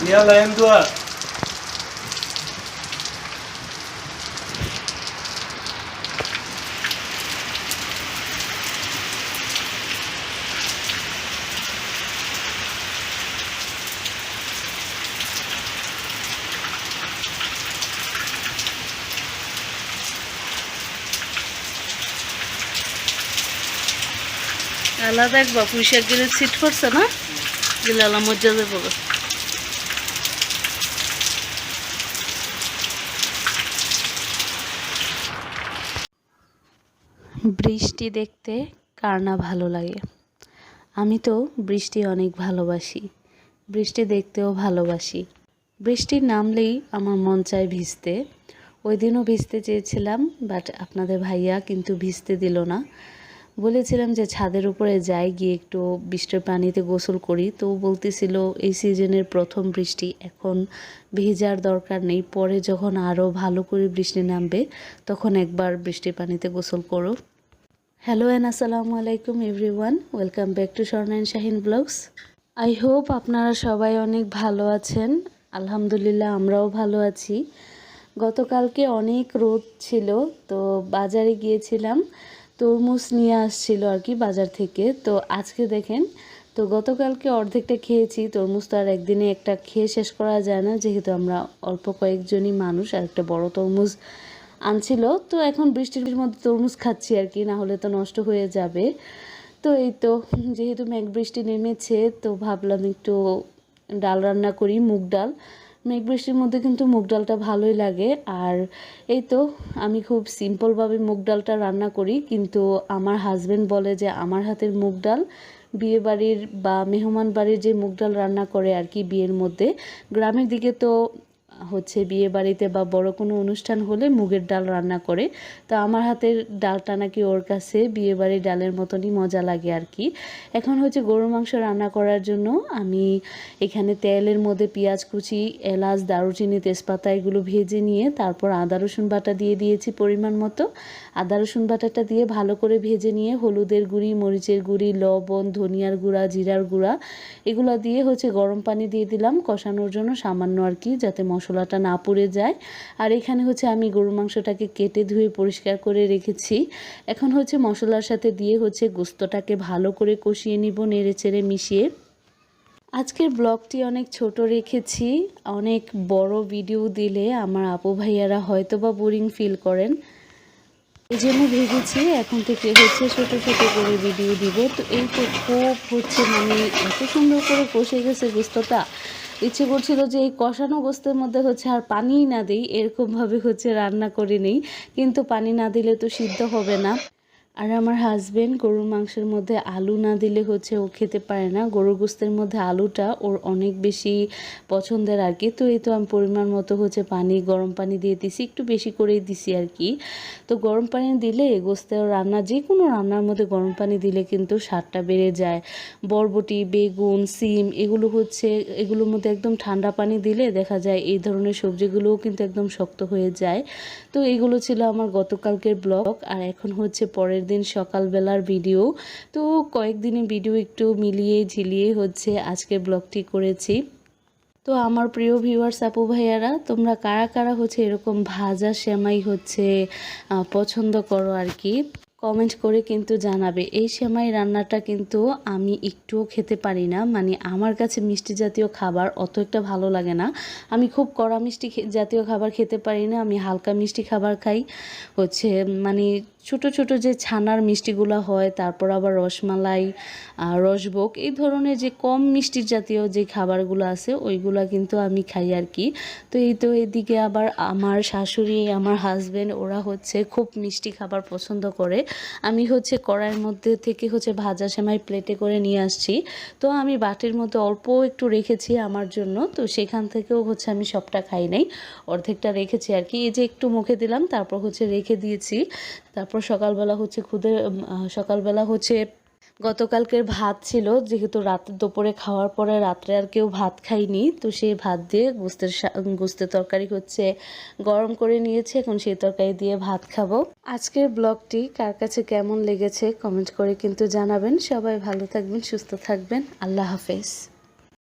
يلا يا اندوار. আলাদা একবার পুঁইশাক গেলে ছিট করছে না গেলে আলা মজা দেবো। বৃষ্টি দেখতে কার না ভালো লাগে। আমি তো বৃষ্টি অনেক ভালোবাসি, বৃষ্টি দেখতেও ভালোবাসি। বৃষ্টি নামলেই আমার মন চায় ভিজতে। ওই দিনও ভিজতে চেয়েছিলাম, বাট আপনাদের ভাইয়া কিন্তু ভিজতে দিল না। বলেছিলাম যে ছাদের উপরে যাই, গিয়ে একটু বৃষ্টির পানিতে গোসল করি, তো বলতেছিল এই সিজনের প্রথম বৃষ্টি, এখন ভেজার দরকার নেই, পরে যখন আরও ভালো করে বৃষ্টি নামবে তখন একবার বৃষ্টির পানিতে গোসল করো। হ্যালো অ্যান্ড আসসালামু আলাইকুম everyone, welcome back to Swarna and Shahin vlogs. I hope আপনারা সবাই অনেক ভালো আছেন। আলহামদুলিল্লাহ আমরাও ভালো আছি। গতকালকে অনেক রোদ ছিল, তো বাজারে গিয়েছিলাম, তরমুজ নিয়ে আসছিল আর কি বাজার থেকে। তো আজকে দেখেন, তো গতকালকে অর্ধেকটা খেয়েছি। তরমুজ তো আর একদিনে একটা খেয়ে শেষ করা যায় না, যেহেতু আমরা অল্প কয়েকজনই মানুষ, আর একটা বড় তরমুজ আনছিল। তো এখন বৃষ্টির মধ্যে তরমুজ খাচ্ছি আর কি, না হলে তো নষ্ট হয়ে যাবে। তো এই তো, যেহেতু মেঘ বৃষ্টি নেমেছে, তো ভাবলাম একটু ডাল রান্না করি, মুগ ডাল। মেঘ বৃষ্টির মধ্যে কিন্তু মুগ ডালটা ভালোই লাগে। আর এই তো, আমি খুব সিম্পলভাবে মুগ ডালটা রান্না করি, কিন্তু আমার হাজব্যান্ড বলে যে আমার হাতের মুগ ডাল বিয়ে বাড়ির বা মেহমান বাড়ির যে মুগ ডাল রান্না করে আর কি বিয়ের মধ্যে, গ্রামের দিকে তো হচ্ছে বিয়ে বাড়িতে বা বড় কোনো অনুষ্ঠান হলে মুগের ডাল রান্না করে, তো আমার হাতের ডালটা নাকি ওর কাছে বিয়ে বাড়ির ডালের মতনই মজা লাগে আর কি। এখন হচ্ছে গরুর মাংস রান্না করার জন্য আমি এখানে তেলের মধ্যে পেঁয়াজ কুচি, এলাচ, দারুচিনি, তেজপাতা এগুলো ভেজে নিয়ে তারপর আদা রসুন বাটা দিয়ে দিয়েছি পরিমাণ মতো। আদা রসুন বাটাটা দিয়ে ভালো করে ভেজে নিয়ে হলুদের গুঁড়ি, মরিচের গুঁড়ি, লবণ, ধনিয়ার গুঁড়া, জিরার গুঁড়া এগুলো দিয়ে হচ্ছে গরম পানি দিয়ে দিলাম কষানোর জন্য সামান্য আর কি, যাতে মশলাটা না পুড়ে যায়। আর এখানে হচ্ছে আমি গরুর মাংসটাকে কেটে ধুয়ে পরিষ্কার করে রেখেছি। এখন হচ্ছে মশলার সাথে দিয়ে হচ্ছে গোস্তটাকে ভালো করে কষিয়ে নিব, নেড়ে চেড়ে মিশিয়ে। আজকের ব্লগটি অনেক ছোট রেখেছি, অনেক বড় ভিডিও দিলে আমার আপু ভাইয়ারা হয়তো বা বোরিং ফিল করেন, এই জন্য ভেবেছি এখন থেকে হচ্ছে ছোট ছোট করে ভিডিও দিব। তো এই তো খুব হচ্ছে মানে এত সুন্দর করে কষে গেছে গোস্তটা, ইচ্ছে করছিল যে এই কষানো গোস্তের মধ্যে হচ্ছে আর পানিই না দিই, এরকমভাবে হচ্ছে রান্না করে নিই, কিন্তু পানি না দিলে তো সিদ্ধ হবে না। আর আমার হাজবেন্ড গরুর মাংসের মধ্যে আলু না দিলে হচ্ছে ও খেতে পারে না, গরুর গোস্তের মধ্যে আলুটা ওর অনেক বেশি পছন্দের আর কি। তো এই তো আমি পরিমাণ মতো হচ্ছে পানি, গরম পানি দিয়ে দিছি, একটু বেশি করেই দিছি আর কি। তো গরম পানি দিলে গোস্তের রান্না, যে কোনো রান্নার মধ্যে গরম পানি দিলে কিন্তু স্বাদটা বেড়ে যায়। বরবটি, বেগুন, সিম এগুলো হচ্ছে এগুলোর মধ্যে একদম ঠান্ডা পানি দিলে দেখা যায় এই ধরনের সবজিগুলোও কিন্তু একদম শক্ত হয়ে যায়। তো এইগুলো ছিল আমার গতকালকের ব্লগ। আর এখন হচ্ছে পরের দিন সকালবেলার ভিডিও। তো কয়েকদিনে ভিডিও একটু মিলিয়ে ঝিলিয়ে হচ্ছে আজকের ব্লগটি করেছি। তো আমার প্রিয় ভিউয়ার্স আপু ভাইয়ারা, তোমরা কারা কারা হচ্ছে এরকম ভাজা সেমাই হচ্ছে পছন্দ করো আর কি, কমেন্ট করে কিন্তু জানাবে। এই সেমাই রান্নাটা কিন্তু আমি একটুও খেতে পারি না, মানে আমার কাছে মিষ্টি জাতীয় খাবার অত একটা ভালো লাগে না। আমি খুব কড়া মিষ্টি জাতীয় খাবার খেতে পারি না, আমি হালকা মিষ্টি খাবার খাই। হচ্ছে মানে ছোট ছোট যে ছানার মিষ্টিগুলো হয়, তারপর আবার রসমালাই, রসভোগ, এই ধরনের যে কম মিষ্টি জাতীয় যে খাবারগুলো আছে ওইগুলো কিন্তু আমি খাই আর কি। তো এই তো এদিকে আবার আমার শাশুড়ি, আমার হাজব্যান্ড ওরা হচ্ছে খুব মিষ্টি খাবার পছন্দ করে। আমি হচ্ছে কড়াইয়ের মধ্যে থেকে হচ্ছে ভাজা সেমাই প্লেটে করে নিয়ে আসছি, তো আমি বাটির মধ্যে অল্প একটু রেখেছি আমার জন্য, তো সেখান থেকেও হচ্ছে আমি সবটা খাই নাই, অর্ধেকটা রেখেছি আর কি। এই যে একটু মুখে দিলাম, তারপর হচ্ছে রেখে দিয়েছি। তারপর সকালবেলা হচ্ছে গতকালকের ভাত ছিল, যেহেতু দুপুরে খাওয়ার পরে রাত্রে আর কেউ ভাত খাইনি, তো সেই ভাত দিয়ে গোস্তের তরকারি হচ্ছে গরম করে নিয়েছি, এখন সেই তরকারি দিয়ে ভাত খাবো। আজকের ব্লগটি কার কাছে কেমন লেগেছে কমেন্ট করে কিন্তু জানাবেন। সবাই ভালো থাকবেন, সুস্থ থাকবেন, আল্লাহ হাফেজ।